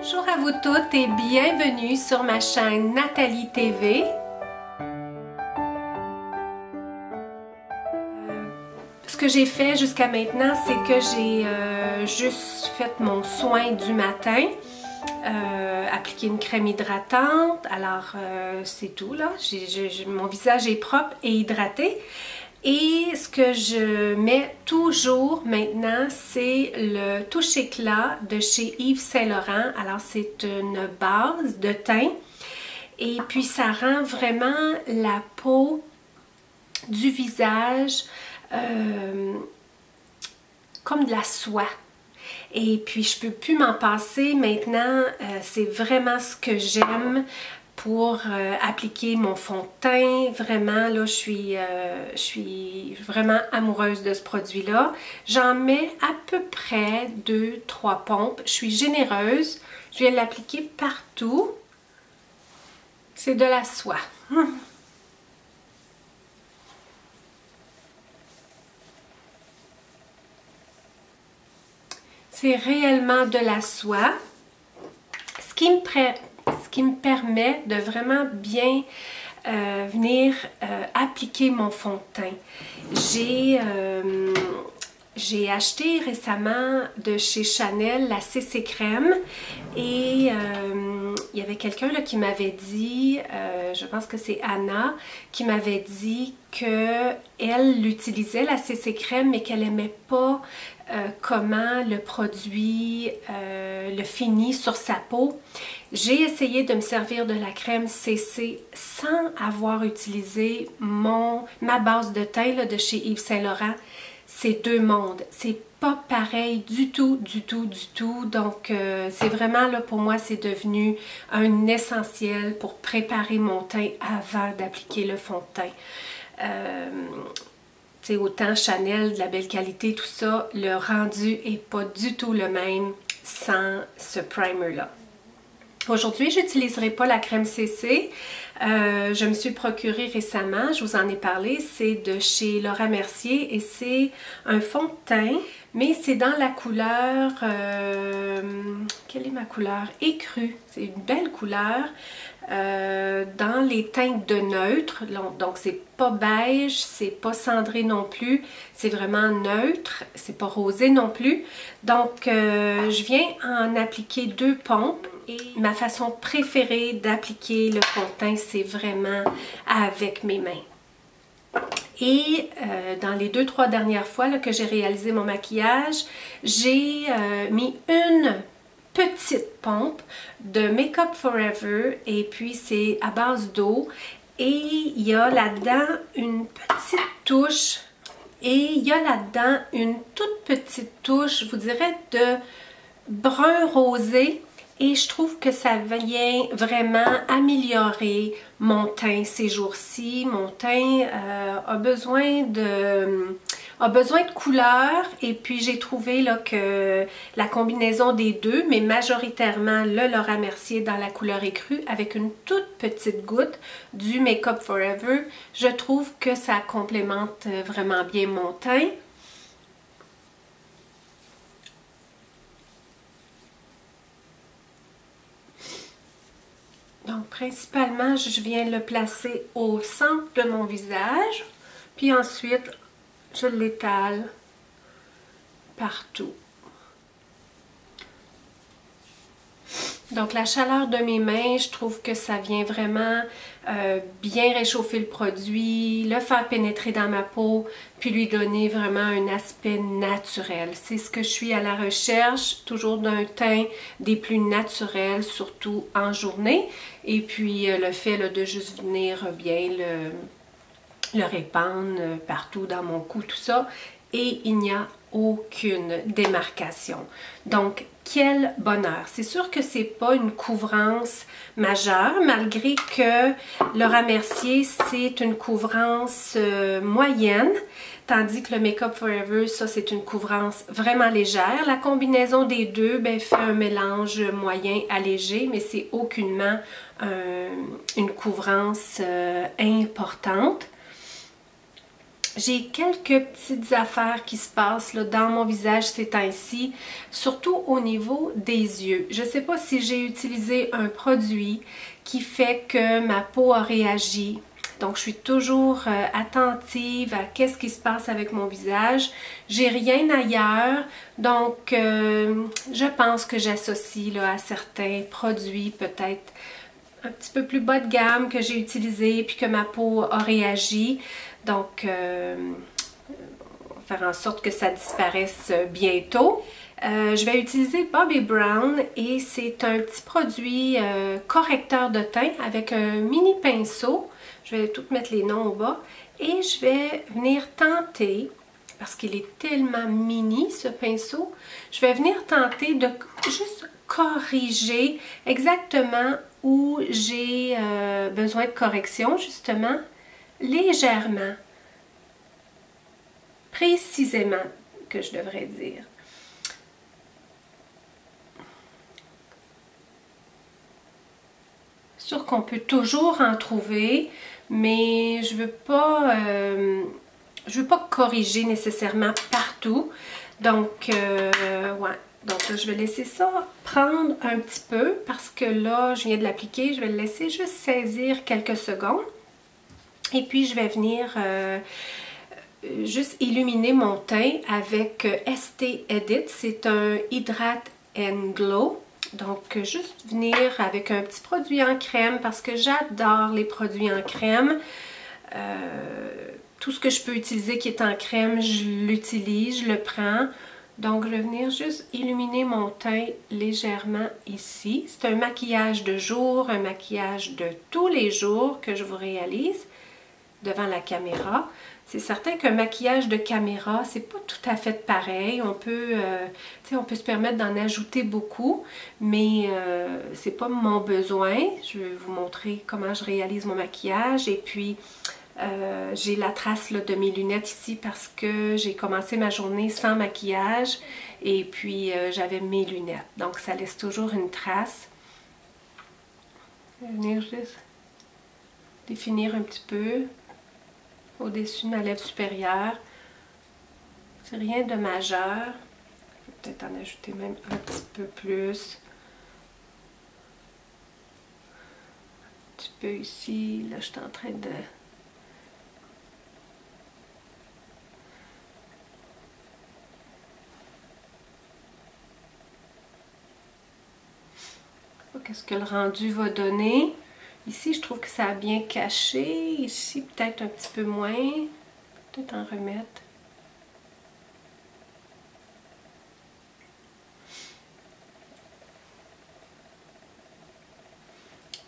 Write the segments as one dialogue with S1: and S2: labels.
S1: Bonjour à vous toutes et bienvenue sur ma chaîne Nathalie TV. Ce que j'ai fait jusqu'à maintenant, c'est que j'ai juste fait mon soin du matin, appliqué une crème hydratante, alors c'est tout là, mon visage est propre et hydraté. Et ce que je mets toujours maintenant, c'est le Touche Éclat de chez Yves Saint Laurent. Alors c'est une base de teint et puis ça rend vraiment la peau du visage comme de la soie. Et puis je peux plus m'en passer maintenant, c'est vraiment ce que j'aime pour appliquer mon fond de teint. Vraiment là, je suis vraiment amoureuse de ce produit là. J'en mets à peu près 2-3 pompes. Je suis généreuse, je viens l'appliquer partout. C'est de la soie. C'est réellement de la soie, ce qui me permet de vraiment bien venir appliquer mon fond de teint. J'ai acheté récemment de chez Chanel la CC Crème et il y avait quelqu'un qui m'avait dit, je pense que c'est Anna, qui m'avait dit qu'elle l'utilisait la CC Crème mais qu'elle n'aimait pas comment le produit le finit sur sa peau. J'ai essayé de me servir de la crème CC sans avoir utilisé ma base de teint là, de chez Yves Saint Laurent. C'est deux mondes. C'est pas pareil du tout, du tout, du tout. Donc, c'est vraiment, là, pour moi, c'est devenu un essentiel pour préparer mon teint avant d'appliquer le fond de teint. Tu sais, autant Chanel, de la belle qualité, tout ça, le rendu est pas du tout le même sans ce primer-là. Aujourd'hui, je n'utiliserai pas la crème CC. Je me suis procuré récemment, je vous en ai parlé, c'est de chez Laura Mercier et c'est un fond de teint, mais c'est dans la couleur, quelle est ma couleur? Écrue, c'est une belle couleur, dans les teintes de neutre, donc c'est pas beige, c'est pas cendré non plus, c'est vraiment neutre, c'est pas rosé non plus, donc je viens en appliquer 2 pompes. Et ma façon préférée d'appliquer le fond de teint, c'est vraiment avec mes mains. Et dans les 2-3 dernières fois là, que j'ai réalisé mon maquillage, j'ai mis une petite pompe de Make Up For Ever et puis c'est à base d'eau. Et il y a là-dedans une petite touche et il y a là-dedans une toute petite touche, je vous dirais, de brun rosé. Et je trouve que ça vient vraiment améliorer mon teint ces jours-ci. Mon teint a besoin de couleur et puis j'ai trouvé là, que la combinaison des deux, mais majoritairement le Laura Mercier dans la couleur écrue avec une toute petite goutte du Make Up For Ever, je trouve que ça complémente vraiment bien mon teint. Donc, principalement, je viens le placer au centre de mon visage. Puis ensuite, je l'étale partout. Donc, la chaleur de mes mains, je trouve que ça vient vraiment bien réchauffer le produit, le faire pénétrer dans ma peau, puis lui donner vraiment un aspect naturel. C'est ce que je suis à la recherche, toujours d'un teint des plus naturels, surtout en journée. Et puis, le fait là, de juste venir bien le répandre partout dans mon cou, tout ça. Et il n'y a aucune démarcation. Donc, quel bonheur! C'est sûr que c'est pas une couvrance majeure, malgré que Laura Mercier, c'est une couvrance moyenne, tandis que le Make Up For Ever, ça, c'est une couvrance vraiment légère. La combinaison des deux, ben, fait un mélange moyen à léger, mais c'est aucunement une couvrance importante. J'ai quelques petites affaires qui se passent là, dans mon visage ces temps-ci, surtout au niveau des yeux. Je ne sais pas si j'ai utilisé un produit qui fait que ma peau a réagi. Donc, je suis toujours attentive à qu'est-ce qui se passe avec mon visage. J'ai rien ailleurs, donc je pense que j'associe à certains produits peut-être un petit peu plus bas de gamme que j'ai utilisé puis que ma peau a réagi. Donc, on va faire en sorte que ça disparaisse bientôt. Je vais utiliser Bobbi Brown et c'est un petit produit correcteur de teint avec un mini pinceau. Je vais tout mettre les noms au bas et je vais venir tenter, parce qu'il est tellement mini ce pinceau, je vais venir tenter de juste corriger exactement où j'ai besoin de correction, justement, légèrement, précisément, que je devrais dire. Sûr qu'on peut toujours en trouver, mais je veux pas corriger nécessairement partout. Donc, ouais. Donc là, je vais laisser ça prendre un petit peu parce que là, je viens de l'appliquer. Je vais le laisser juste saisir quelques secondes. Et puis, je vais venir juste illuminer mon teint avec ST Edit. C'est un Hydrate and Glow. Donc, juste venir avec un petit produit en crème parce que j'adore les produits en crème. Tout ce que je peux utiliser qui est en crème, je l'utilise, je le prends. Donc, je vais venir juste illuminer mon teint légèrement ici. C'est un maquillage de jour, un maquillage de tous les jours que je vous réalise devant la caméra. C'est certain qu'un maquillage de caméra, c'est pas tout à fait pareil. On peut se permettre d'en ajouter beaucoup, mais c'est pas mon besoin. Je vais vous montrer comment je réalise mon maquillage. Et puis, j'ai la trace là, de mes lunettes ici parce que j'ai commencé ma journée sans maquillage et puis j'avais mes lunettes. Donc, ça laisse toujours une trace. Je vais venir juste définir un petit peu au-dessus de ma lèvre supérieure. C'est rien de majeur. Je vais peut-être en ajouter même un petit peu plus. Un petit peu ici. Là, je suis en train de... Qu'est-ce que le rendu va donner. Ici, je trouve que ça a bien caché. Ici, peut-être un petit peu moins. Peut-être en remettre.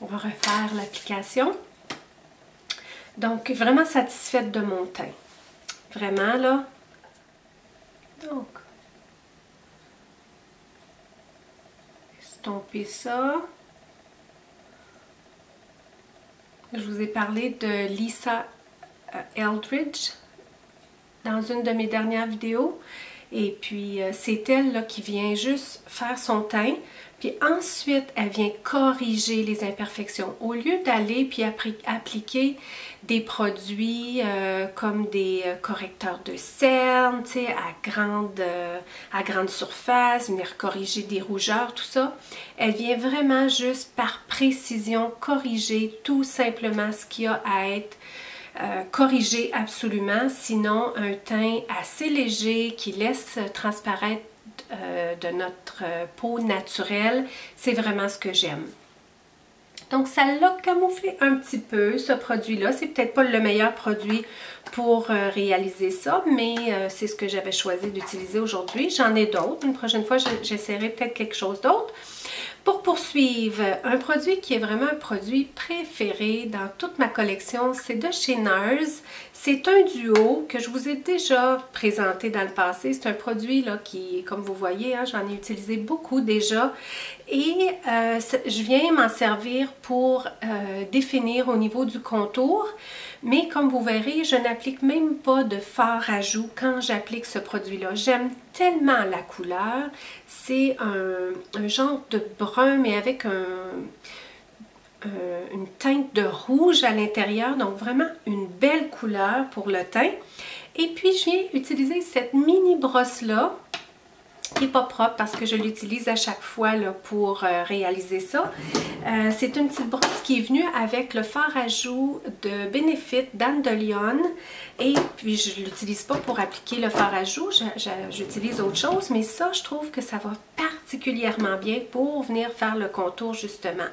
S1: On va refaire l'application. Donc, vraiment satisfaite de mon teint. Vraiment, là. Donc, estomper ça. Je vous ai parlé de Lisa Eldridge dans une de mes dernières vidéos. Et puis, c'est elle là, qui vient juste faire son teint. Puis ensuite, elle vient corriger les imperfections. Au lieu d'aller puis appliquer des produits comme des correcteurs de cernes, tu sais, à grande surface, venir corriger des rougeurs, tout ça, elle vient vraiment juste par précision corriger tout simplement ce qu'il y a à être corrigé absolument. Sinon, un teint assez léger qui laisse transparaître de notre peau naturelle, c'est vraiment ce que j'aime. Donc, ça l'a camouflé un petit peu, ce produit-là. C'est peut-être pas le meilleur produit pour réaliser ça, mais c'est ce que j'avais choisi d'utiliser aujourd'hui. J'en ai d'autres. Une prochaine fois, j'essaierai peut-être quelque chose d'autre. Pour poursuivre, un produit qui est vraiment un produit préféré dans toute ma collection, c'est de chez NARS. C'est un duo que je vous ai déjà présenté dans le passé. C'est un produit là, qui, comme vous voyez, hein, j'en ai utilisé beaucoup déjà. Et je viens m'en servir pour définir au niveau du contour. Mais comme vous verrez, je n'applique même pas de fard à joues quand j'applique ce produit-là. J'aime tellement la couleur. C'est un genre de brun, mais avec une teinte de rouge à l'intérieur, donc vraiment une belle couleur pour le teint. Et puis je viens utiliser cette mini brosse-là, qui n'est pas propre parce que je l'utilise à chaque fois là, pour réaliser ça. C'est une petite brosse qui est venue avec le fard à joues de Benefit d'Anne de Lyon. Et puis je ne l'utilise pas pour appliquer le fard à joues, j'utilise autre chose, mais ça je trouve que ça va particulièrement bien pour venir faire le contour justement.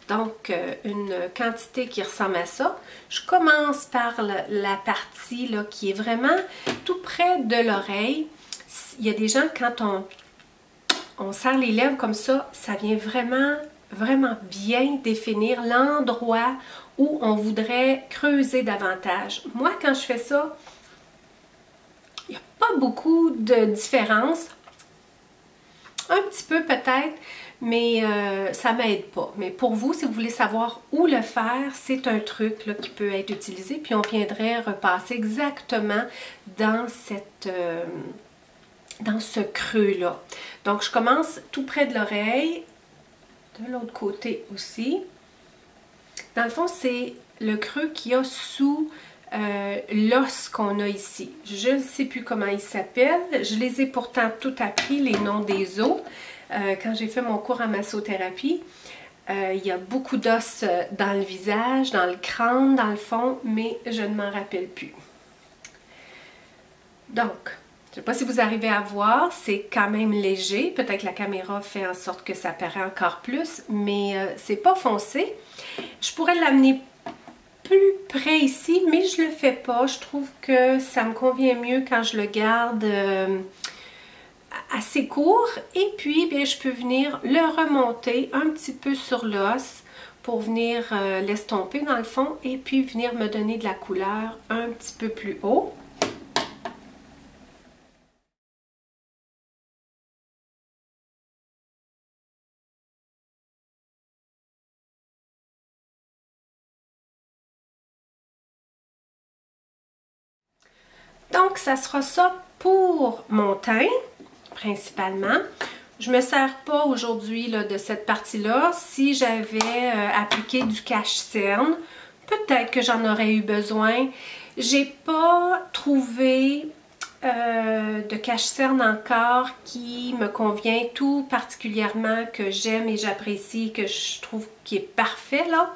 S1: Donc une quantité qui ressemble à ça. Je commence par la partie là, qui est vraiment tout près de l'oreille. Il y a des gens, quand on serre les lèvres comme ça vient vraiment bien définir l'endroit où on voudrait creuser davantage. Moi, quand je fais ça, il n'y a pas beaucoup de différence. Un petit peu peut-être, mais ça ne m'aide pas. Mais pour vous, si vous voulez savoir où le faire, c'est un truc là, qui peut être utilisé. Puis on viendrait repasser exactement dans dans ce creux-là. Donc, je commence tout près de l'oreille, de l'autre côté aussi. Dans le fond, c'est le creux qu'il y a sous l'os qu'on a ici. Je ne sais plus comment il s'appelle. Je les ai pourtant tout appris, les noms des os. Quand j'ai fait mon cours en massothérapie, il y a beaucoup d'os dans le visage, dans le crâne, dans le fond, mais je ne m'en rappelle plus. Donc, je ne sais pas si vous arrivez à voir, c'est quand même léger. Peut-être que la caméra fait en sorte que ça paraît encore plus, mais c'est pas foncé. Je pourrais l'amener plus près ici, mais je le fais pas. Je trouve que ça me convient mieux quand je le garde assez court. Et puis, bien, je peux venir le remonter un petit peu sur l'os pour venir l'estomper dans le fond et puis venir me donner de la couleur un petit peu plus haut. Donc, ça sera ça pour mon teint, principalement. Je ne me sers pas aujourd'hui de cette partie-là. Si j'avais appliqué du cache-cerne, peut-être que j'en aurais eu besoin. J'ai pas trouvé de cache-cerne encore qui me convient tout particulièrement, que j'aime et j'apprécie, que je trouve qui est parfait là.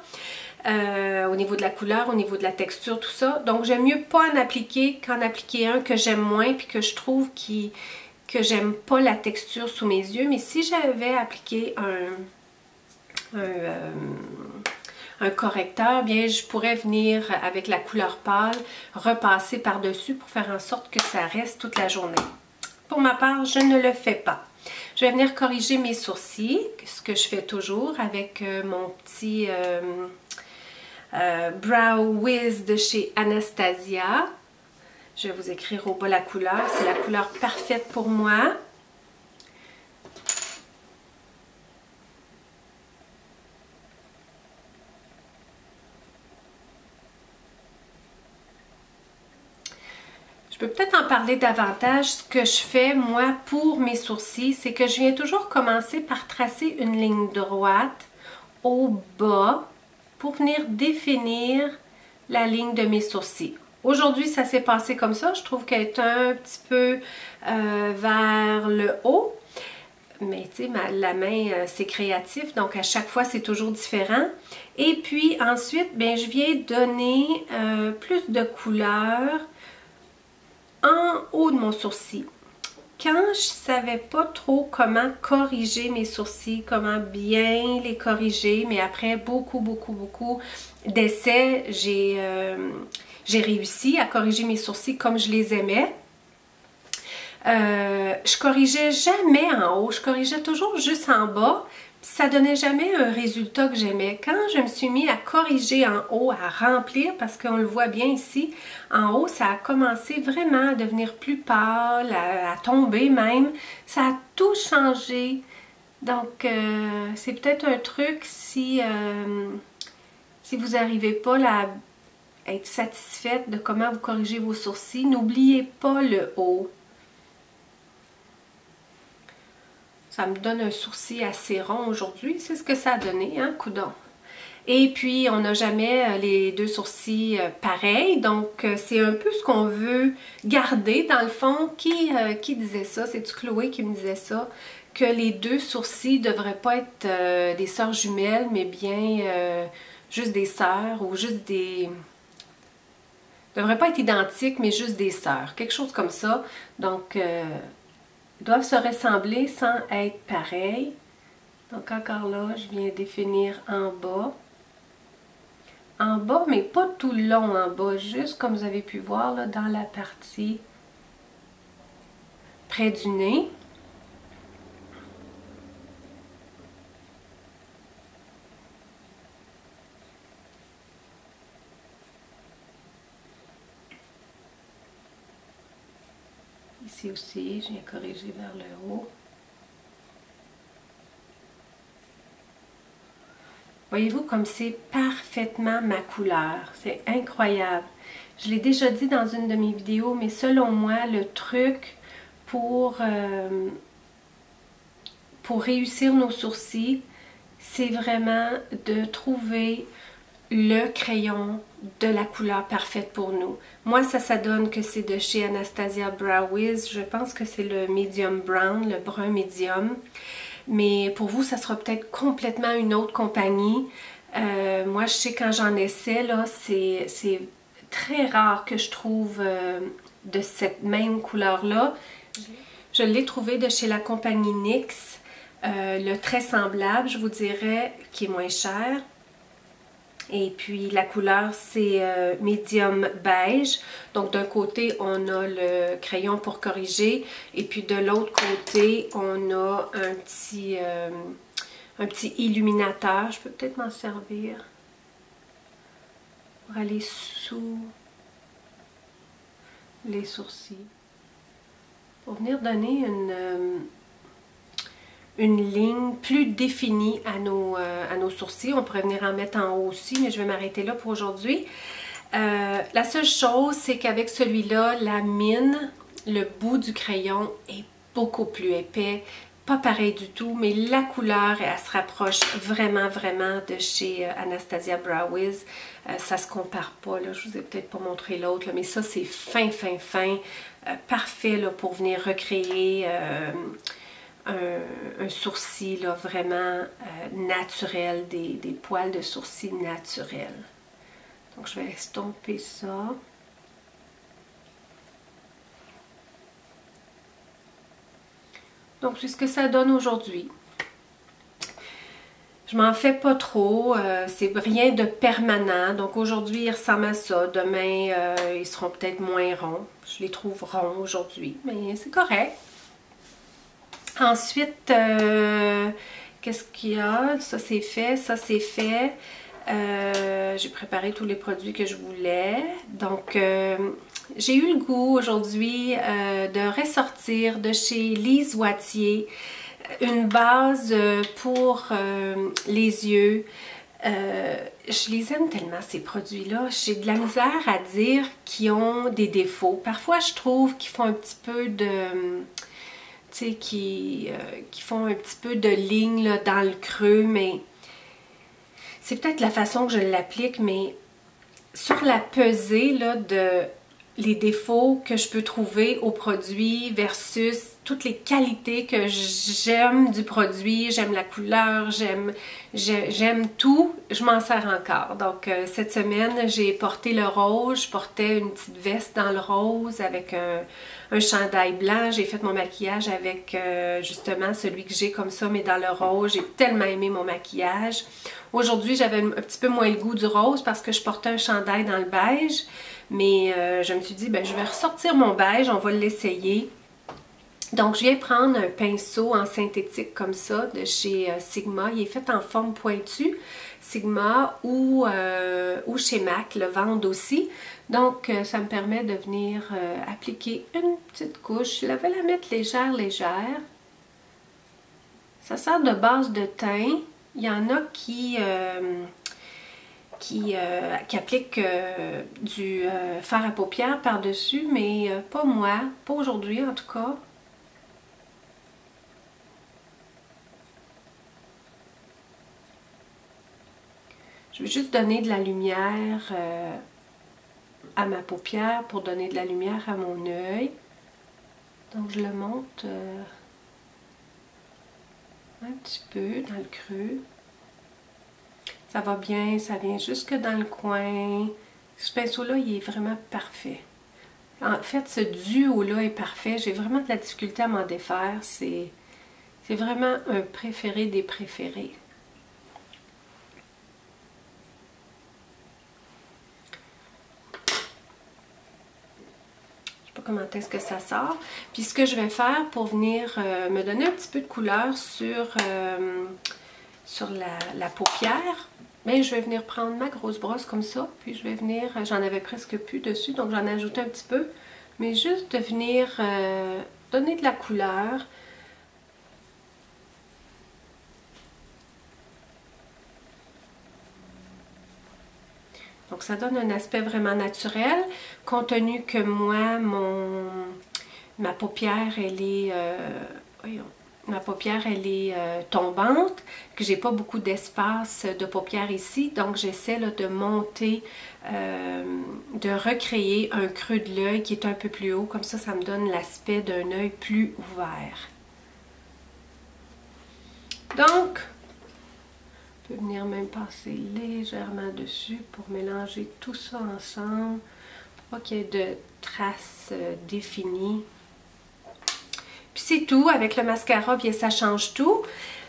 S1: Au niveau de la couleur, au niveau de la texture, tout ça. Donc, j'aime mieux pas en appliquer qu'en appliquer un que j'aime moins puis que je trouve que j'aime pas la texture sous mes yeux. Mais si j'avais appliqué un correcteur, bien, je pourrais venir avec la couleur pâle, repasser par-dessus pour faire en sorte que ça reste toute la journée. Pour ma part, je ne le fais pas. Je vais venir corriger mes sourcils, ce que je fais toujours avec mon petit Brow Wiz de chez Anastasia. Je vais vous écrire au bas la couleur. C'est la couleur parfaite pour moi. Je peux peut-être en parler davantage. Ce que je fais, moi, pour mes sourcils, c'est que je viens toujours commencer par tracer une ligne droite au bas pour venir définir la ligne de mes sourcils. Aujourd'hui, ça s'est passé comme ça. Je trouve qu'elle est un petit peu vers le haut. Mais tu sais, la main, c'est créatif. Donc, à chaque fois, c'est toujours différent. Et puis, ensuite, bien, je viens donner plus de couleur en haut de mon sourcil. Quand je savais pas trop comment corriger mes sourcils, comment bien les corriger, mais après beaucoup d'essais, j'ai réussi à corriger mes sourcils comme je les aimais. Je corrigeais jamais en haut, je corrigeais toujours juste en bas. Ça donnait jamais un résultat que j'aimais. Quand je me suis mis à corriger en haut, à remplir, parce qu'on le voit bien ici, en haut, ça a commencé vraiment à devenir plus pâle, à tomber même. Ça a tout changé. Donc, c'est peut-être un truc si vous n'arrivez pas à être satisfaite de comment vous corrigez vos sourcils, n'oubliez pas le haut. Ça me donne un sourcil assez rond aujourd'hui. C'est ce que ça a donné, hein, coudonc. Et puis, on n'a jamais les deux sourcils pareils. Donc, c'est un peu ce qu'on veut garder. Dans le fond, qui disait ça? C'est-tu Chloé qui me disait ça? Que les deux sourcils ne devraient pas être des sœurs jumelles, mais bien juste des sœurs ou juste des... ne devraient pas être identiques, mais juste des sœurs. Quelque chose comme ça. Donc, ils doivent se ressembler sans être pareils. Donc, encore là, je viens définir en bas. En bas, mais pas tout le long en bas, juste comme vous avez pu voir là, dans la partie près du nez. Ici aussi, je viens corriger vers le haut. Voyez-vous comme c'est parfaitement ma couleur. C'est incroyable. Je l'ai déjà dit dans une de mes vidéos, mais selon moi, le truc pour réussir nos sourcils, c'est vraiment de trouver le crayon de la couleur parfaite pour nous. Moi, ça donne que c'est de chez Anastasia Brow Wiz. Je pense que c'est le medium brown, le brun medium. Mais pour vous, ça sera peut-être complètement une autre compagnie. Moi, je sais quand j'en essaie, là, c'est très rare que je trouve de cette même couleur-là. Je l'ai trouvé de chez la compagnie NYX. Le très semblable, je vous dirais, qui est moins cher. Et puis la couleur c'est medium beige. Donc d'un côté on a le crayon pour corriger et puis de l'autre côté on a un petit illuminateur. Je peux peut-être m'en servir pour aller sous les sourcils. Pour venir donner une ligne plus définie à nos sourcils. On pourrait venir en mettre en haut aussi, mais je vais m'arrêter là pour aujourd'hui. La seule chose, c'est qu'avec celui-là, la mine, le bout du crayon est beaucoup plus épais. Pas pareil du tout, mais la couleur, elle se rapproche vraiment, vraiment de chez Anastasia Brow Wiz. Ça se compare pas, là. Je vous ai peut-être pas montré l'autre, mais ça, c'est fin, fin, fin. Parfait là, pour venir recréer... un sourcil là, vraiment naturel, des poils de sourcils naturels. Donc je vais estomper ça. Donc c'est ce que ça donne aujourd'hui. Je m'en fais pas trop, c'est rien de permanent. Donc aujourd'hui ils ressemblent à ça, demain ils seront peut-être moins ronds. Je les trouve ronds aujourd'hui, mais c'est correct. Ensuite, qu'est-ce qu'il y a? Ça c'est fait, ça c'est fait. J'ai préparé tous les produits que je voulais. Donc, j'ai eu le goût aujourd'hui de ressortir de chez Lise Wattier une base pour les yeux. Je les aime tellement ces produits-là. J'ai de la misère à dire qu'ils ont des défauts. Parfois, je trouve qu'ils font un petit peu de... tu sais, qui font un petit peu de ligne là, dans le creux, mais c'est peut-être la façon que je l'applique, mais sur la pesée là, de les défauts que je peux trouver au produit versus toutes les qualités que j'aime du produit, j'aime la couleur, j'aime tout, je m'en sers encore. Donc cette semaine, j'ai porté le rose, je portais une petite veste dans le rose avec un chandail blanc. J'ai fait mon maquillage avec justement celui que j'ai comme ça, mais dans le rose. J'ai tellement aimé mon maquillage. Aujourd'hui, j'avais un petit peu moins le goût du rose parce que je portais un chandail dans le beige. Mais je me suis dit, ben, je vais ressortir mon beige, on va l'essayer. Donc, je viens prendre un pinceau en synthétique comme ça de chez Sigma. Il est fait en forme pointue, Sigma ou chez MAC, le vendent aussi. Donc, ça me permet de venir appliquer une petite couche. Je vais la mettre légère, légère. Ça sert de base de teint. Il y en a qui appliquent du fard à paupières par-dessus, mais pas moi, pas aujourd'hui en tout cas. Je Je veux juste donner de la lumière à ma paupière pour donner de la lumière à mon œil. Donc je le monte un petit peu dans le creux. Ça va bien, ça vient jusque dans le coin. Ce pinceau-là, il est vraiment parfait. En fait, ce duo-là est parfait. J'ai vraiment de la difficulté à m'en défaire. C'est vraiment un préféré des préférés. Je sais pas comment est-ce que ça sort. Puis ce que je vais faire pour venir me donner un petit peu de couleur sur la paupière, mais je vais venir prendre ma grosse brosse comme ça, puis je vais venir, j'en avais presque plus dessus, donc j'en ai ajouté un petit peu, mais juste de venir donner de la couleur. Donc ça donne un aspect vraiment naturel, compte tenu que moi, ma paupière, elle est... voyons, ma paupière, elle est tombante, que j'ai pas beaucoup d'espace de paupière ici, donc j'essaie de monter, de recréer un creux de l'œil qui est un peu plus haut, comme ça, ça me donne l'aspect d'un œil plus ouvert. Donc, je peux venir même passer légèrement dessus pour mélanger tout ça ensemble, pour pas qu'il y ait de traces définies. Puis c'est tout, avec le mascara, bien ça change tout.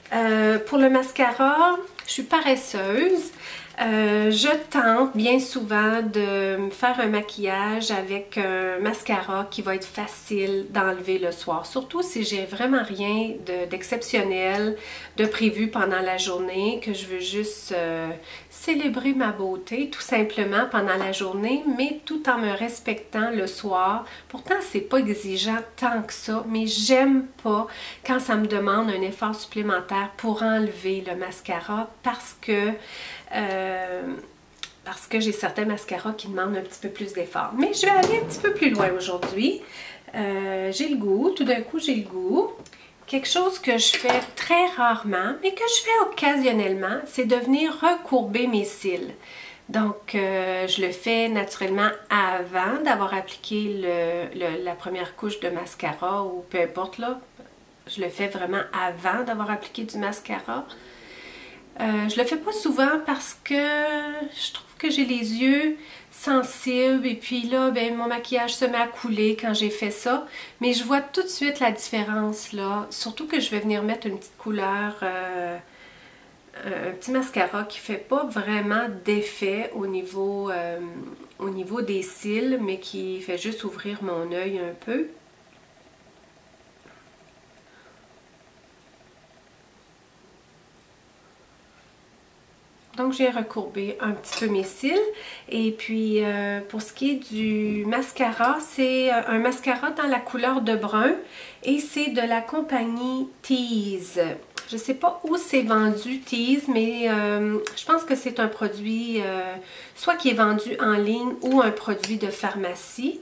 S1: Pour le mascara, je suis paresseuse. Je tente bien souvent de me faire un maquillage avec un mascara qui va être facile d'enlever le soir. Surtout si j'ai vraiment rien d'exceptionnel de prévu pendant la journée, que je veux juste célébrer ma beauté tout simplement pendant la journée, mais tout en me respectant le soir. Pourtant, c'est pas exigeant tant que ça, mais j'aime pas quand ça me demande un effort supplémentaire pour enlever le mascara parce que j'ai certains mascaras qui demandent un petit peu plus d'effort. Mais je vais aller un petit peu plus loin aujourd'hui. J'ai le goût, tout d'un coup j'ai le goût. Quelque chose que je fais très rarement, mais que je fais occasionnellement, c'est de venir recourber mes cils. Donc, je le fais naturellement avant d'avoir appliqué la première couche de mascara ou peu importe là. Je le fais vraiment avant d'avoir appliqué du mascara. Je le fais pas souvent parce que je trouve que j'ai les yeux sensibles et puis là, ben, mon maquillage se met à couler quand j'ai fait ça. Mais je vois tout de suite la différence là, surtout que je vais venir mettre une petite couleur, un petit mascara qui fait pas vraiment d'effet au niveau des cils, mais qui fait juste ouvrir mon œil un peu. Donc, j'ai recourbé un petit peu mes cils. Et puis, pour ce qui est du mascara, c'est un mascara dans la couleur de brun. Et c'est de la compagnie Tease. Je ne sais pas où c'est vendu Tease, mais je pense que c'est un produit soit qui est vendu en ligne ou un produit de pharmacie.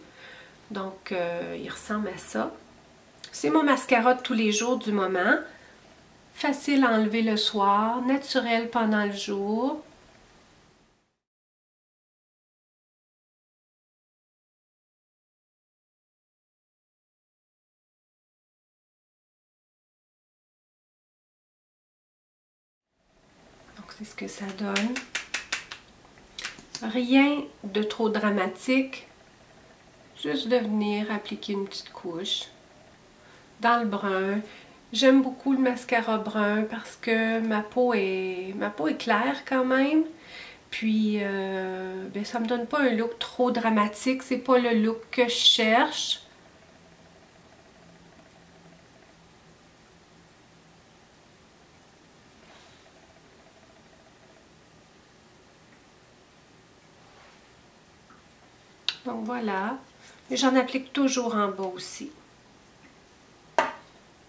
S1: Donc, il ressemble à ça. C'est mon mascara de tous les jours du moment. Facile à enlever le soir, naturel pendant le jour. Donc c'est ce que ça donne. Rien de trop dramatique. Juste de venir appliquer une petite couche dans le brun. J'aime beaucoup le mascara brun parce que ma peau est claire quand même. Puis, ben, ça me donne pas un look trop dramatique. C'est pas le look que je cherche. Donc voilà. J'en applique toujours en bas aussi.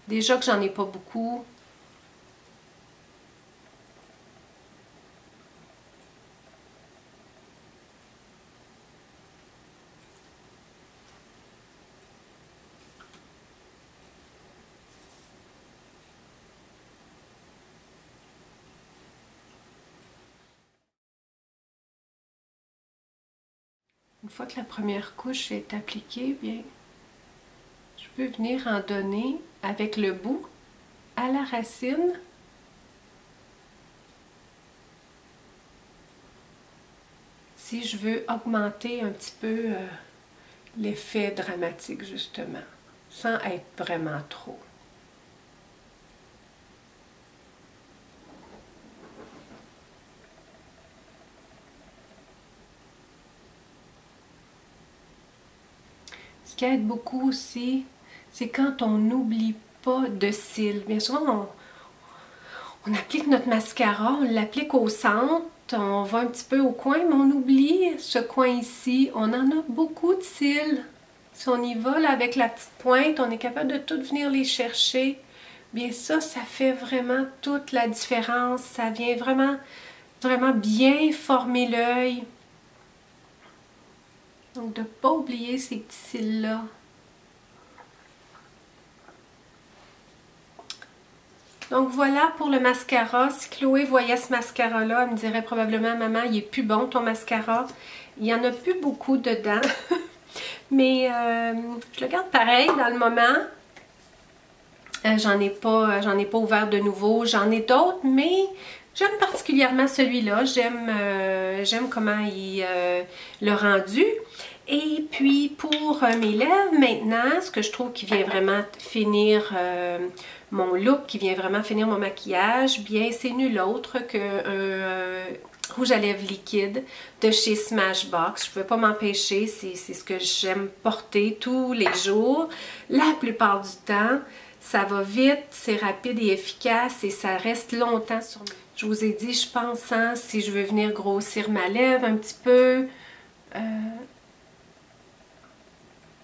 S1: Déjà que j'en ai pas beaucoup. Une fois que la première couche est appliquée, bien, je peux venir en donner avec le bout à la racine. Si je veux augmenter un petit peu l'effet dramatique, justement, sans être vraiment trop. Ce qui aide beaucoup aussi, c'est quand on n'oublie pas de cils. Bien souvent, on applique notre mascara, on l'applique au centre, on va un petit peu au coin, mais on oublie ce coin ici. On en a beaucoup de cils. Si on y va là, avec la petite pointe, on est capable de tout venir les chercher. Bien ça fait vraiment toute la différence. Ça vient vraiment, vraiment bien former l'œil. Donc de ne pas oublier ces petits cils-là. Donc voilà pour le mascara. Si Chloé voyait ce mascara-là, elle me dirait probablement « Maman, il est plus bon ton mascara. » Il n'y en a plus beaucoup dedans. Mais je le garde pareil dans le moment. J'en ai pas ouvert de nouveau. J'en ai d'autres, mais j'aime particulièrement celui-là. J'aime comment il l'a rendu. Et puis pour mes lèvres maintenant, ce que je trouve qui vient vraiment finir mon look, qui vient vraiment finir mon maquillage, bien c'est nul autre qu'un rouge à lèvres liquide de chez Smashbox. Je ne pouvais pas m'empêcher, c'est ce que j'aime porter tous les jours, la plupart du temps. Ça va vite, c'est rapide et efficace et ça reste longtemps sur moi. Je vous ai dit, je pense, hein, si je veux venir grossir ma lèvre un petit peu,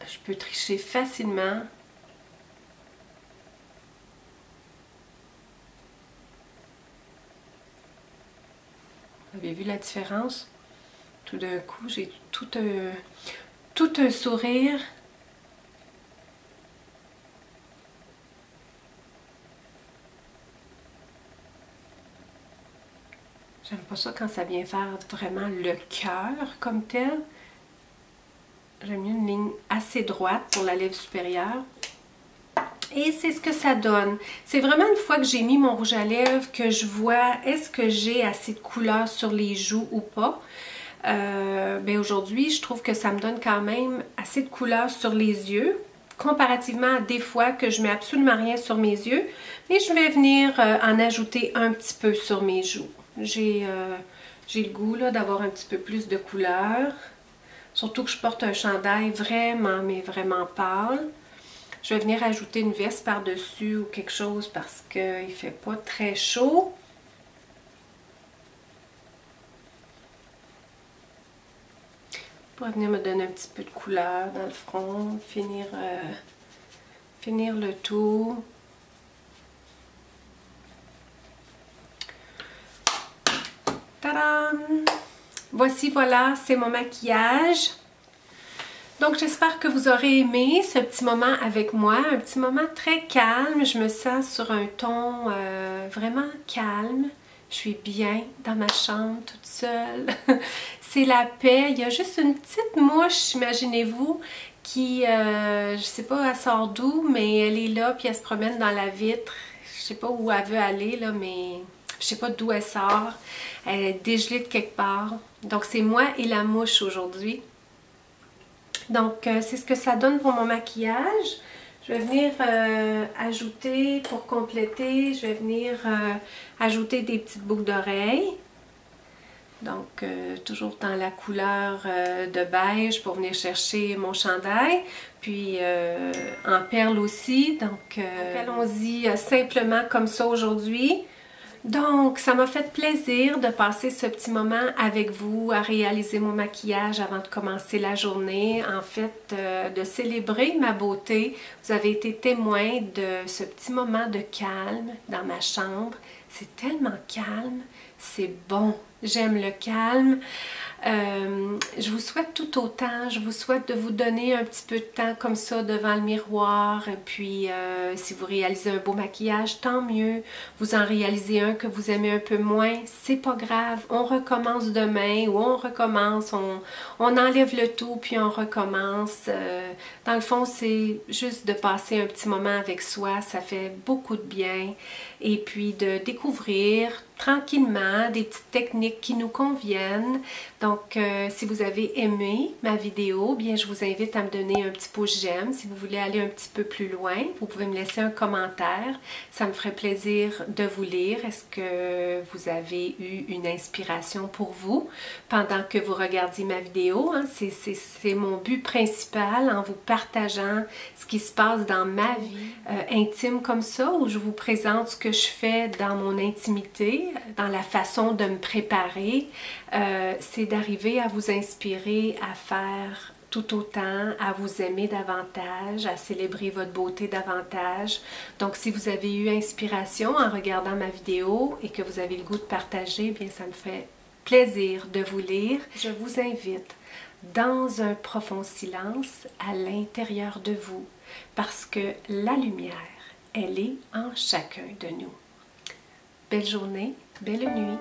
S1: je peux tricher facilement. Vous avez vu la différence? Tout d'un coup, j'ai tout un sourire. J'aime pas ça quand ça vient faire vraiment le cœur comme tel. J'aime mieux une ligne assez droite pour la lèvre supérieure. Et c'est ce que ça donne. C'est vraiment une fois que j'ai mis mon rouge à lèvres que je vois est-ce que j'ai assez de couleur sur les joues ou pas. Ben aujourd'hui, je trouve que ça me donne quand même assez de couleur sur les yeux. Comparativement à des fois que je mets absolument rien sur mes yeux. Mais je vais venir en ajouter un petit peu sur mes joues. J'ai le goût d'avoir un petit peu plus de couleur. Surtout que je porte un chandail vraiment, mais vraiment pâle. Je vais venir ajouter une veste par-dessus ou quelque chose parce qu'il ne fait pas très chaud. Pour venir me donner un petit peu de couleur dans le front, finir le tout. Tadam! Voici, voilà, c'est mon maquillage. Donc, j'espère que vous aurez aimé ce petit moment avec moi. Un petit moment très calme. Je me sens sur un ton vraiment calme. Je suis bien dans ma chambre toute seule. C'est la paix. Il y a juste une petite mouche, imaginez-vous, qui, je sais pas, elle sort d'où, mais elle est là, puis elle se promène dans la vitre. Je sais pas où elle veut aller, là, mais je sais pas d'où elle sort. Elle est dégelée de quelque part. Donc, c'est moi et la mouche aujourd'hui. Donc, c'est ce que ça donne pour mon maquillage. Je vais venir ajouter, pour compléter, je vais venir ajouter des petites boucles d'oreilles. Donc, toujours dans la couleur de beige pour venir chercher mon chandail. Puis, en perles aussi. Donc, allons-y simplement comme ça aujourd'hui. Donc, ça m'a fait plaisir de passer ce petit moment avec vous, à réaliser mon maquillage avant de commencer la journée. En fait, de célébrer ma beauté. Vous avez été témoin de ce petit moment de calme dans ma chambre. C'est tellement calme, c'est bon. J'aime le calme. Je vous souhaite tout autant, je vous souhaite de vous donner un petit peu de temps comme ça devant le miroir, et puis si vous réalisez un beau maquillage, tant mieux. Vous en réalisez un que vous aimez un peu moins, c'est pas grave, on recommence demain ou on recommence, on enlève le tout puis on recommence. Dans le fond, c'est juste de passer un petit moment avec soi, ça fait beaucoup de bien, et puis de découvrir tranquillement des petites techniques qui nous conviennent. Donc, si vous avez aimé ma vidéo, bien, je vous invite à me donner un petit pouce j'aime. Si vous voulez aller un petit peu plus loin, vous pouvez me laisser un commentaire. Ça me ferait plaisir de vous lire. Est-ce que vous avez eu une inspiration pour vous pendant que vous regardiez ma vidéo? Hein? C'est mon but principal en vous partageant ce qui se passe dans ma vie intime comme ça, où je vous présente ce que je fais dans mon intimité, dans la façon de me préparer, c'est d'arriver à vous inspirer à faire tout autant, à vous aimer davantage, à célébrer votre beauté davantage. Donc, si vous avez eu inspiration en regardant ma vidéo et que vous avez le goût de partager, bien, ça me fait plaisir de vous lire. Je vous invite dans un profond silence à l'intérieur de vous, parce que la lumière, elle est en chacun de nous. Belle journée, belle nuit.